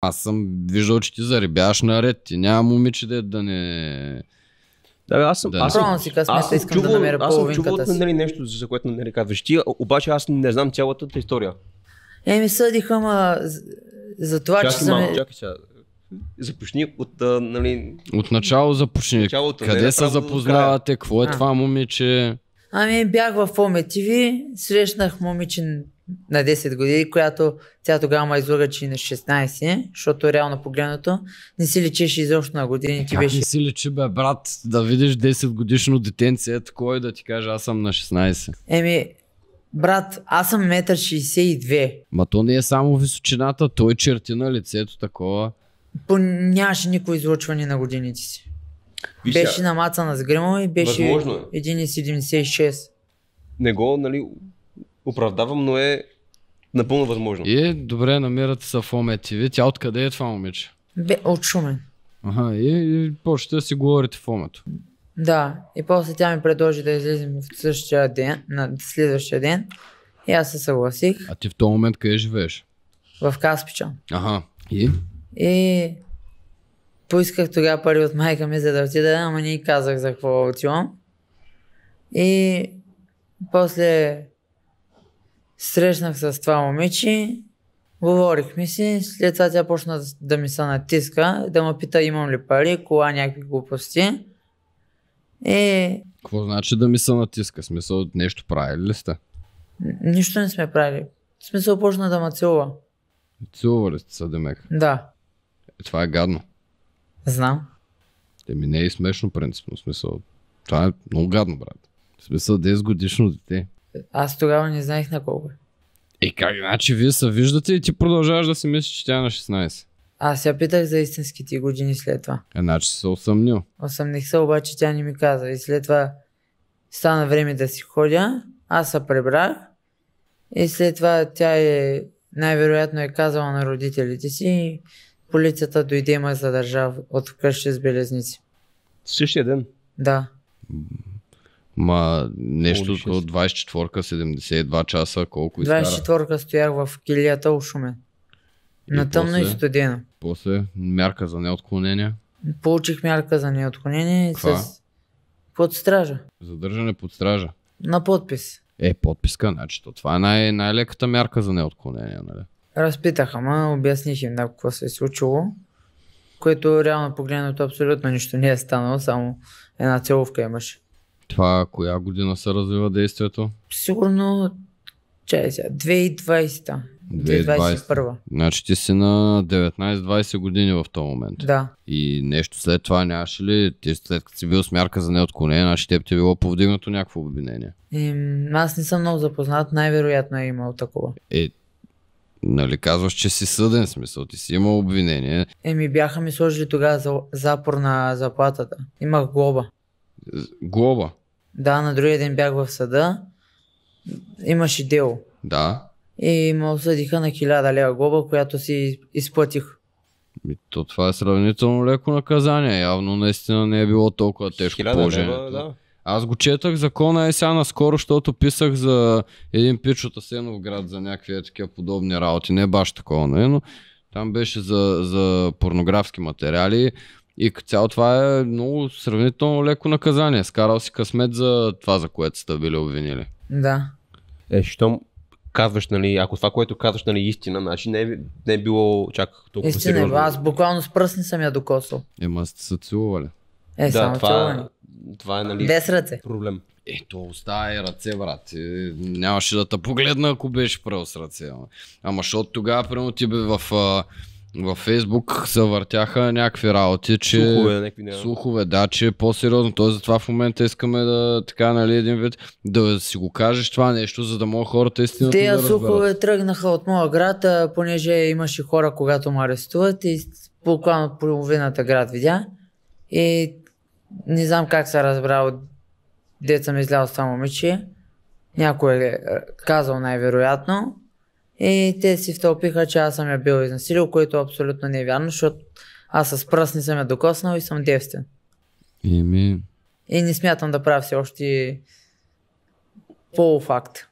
Аз съм виждал, че ти зарибяваш наред. Ти няма момиче да не... Да, аз съм искам да намеря половинката си. Нали, нещо, за което не казваш ти, обаче аз не знам цялата история. Съдиха, за това, че съм... Чакай сега. Започни от, нали... От начало започни. Къде се запознавате? Какво е това момиче? Бях в ОМТV, срещнах момиче на 10 години, която тя тогава ме излага, че на 16, защото реално погледнато не си личеше изобщо на години. Как не си личи, бе, брат, да видиш 10 годишно детенце, кой да ти каже, аз съм на 16? Брат, аз съм 1,62 м. Ма то не е само височината, той черти на лицето такова. Нямаше никой излъчване на годините си. Беше намацана с гръмъл и беше 1,76 м. Не го, нали, оправдавам, но е напълно възможно. И добре, намирате се в ОМТV. Тя откъде е това момиче? От Шумен. И почте да си говорите в ОМето. Да, и после тя ми предложи да излезем в същия ден, на следващия ден. И аз се съгласих. А ти в този момент къде живееш? В Каспичан. И поисках тогава пари от майка ми, за да отида, ама не казах за какво отивам. И после срещнах с това момиче, говорихме си, след това тя почна да ми се натиска, да ме пита имам ли пари, кола, някакви глупости. Какво значи да ми се натиска? Смисъл, нещо правили ли сте? Нищо не сме правили. В смисъл почна да ме целува. Целували сте се, демек? Да. Това е гадно. Знам. Не е смешно принципно, в смисъл. Това е много гадно, брат. В смисъл 10 годишно дете. Аз тогава не знаех на колко е. Как, значи вие се виждате и ти продължаваш да си мислиш, че тя е на 16. Аз я питах за истинските години след това. Значи си се усъмнил. Усъмних се, обаче тя не ми каза. И след това стана време да си ходя, аз се пребрах и след това тя най-вероятно е казала на родителите си и полицията дойде и ме задържа от къщи с белезници. Същия ден? Да. Ма нещо от 24-ка, 72 часа, колко изкара? 24-ка стоях в килията у Шумен. На тъмно и студено. После мярка за неотклонение? Получих мярка за неотклонение с под стража. Задържане под стража? На подпис. Подписка, значи това е най-леката мярка за неотклонение, нали? Разпитаха, обясних им какво се е случило, което реално погледнато абсолютно нищо не е станало, само една целувка имаше. Това коя година се развива действието? Сигурно 2020-та. 2021. Значи ти си на 19-20 години в този момент. Да. И нещо след това нямаше ли? Ти след като си бил с мярка за неотклонение, значи теб ти е било повдигнато някакво обвинение. Аз не съм много запознат, най-вероятно е имал такова. Нали казваш, че си съден, смисъл, ти си имал обвинение. Бяха ми сложили тогава запор на заплатата. Имах глоба. Глоба? Да, на другия ден бях в съда. Имаше дело. Да. И ме осъдиха на 1000 лева глоба, която си изплатих. Това е сравнително леко наказание. Явно наистина не е било толкова тежко положението. Да. Аз го четах закона сега наскоро, защото писах за един пич от Асеновград за някакви такива подобни работи. Не баш такова, но там беше за порнографски материали и цяло това е много сравнително леко наказание. Скарал си късмет за това, за което сте били обвинили. Да. Щом казваш, нали, ако това, което казваш, нали, истина, значи не е било чак толкова истина, сериозно. Аз буквално с пръст не съм я докосвал. Сте се целували. Само целуване. Това е, нали, без ръце. Проблем. То остава и ръце, брат. Нямаше да те погледна, ако беше правил с ръце. Ама защото тогава, примерно, ти във Фейсбук се въртяха някакви работи, че... Слухове, да, че е по-сериозно. Тоест, затова в момента искаме да, така, нали, един вид, да си го кажеш това нещо, за да могат хората истина да разберат. Те слухове тръгнаха от моя град, понеже имаше хора, когато ме арестуват и буквално половината град видя. И не знам как се разбрал, дет съм излял с това момиче. Някой е казал най-вероятно. И те си втълпиха, че аз съм я бил изнасилил, което абсолютно не е вярно, защото аз с пръст не съм я докоснал и съм девствен. И не смятам да правя все още полуфакт.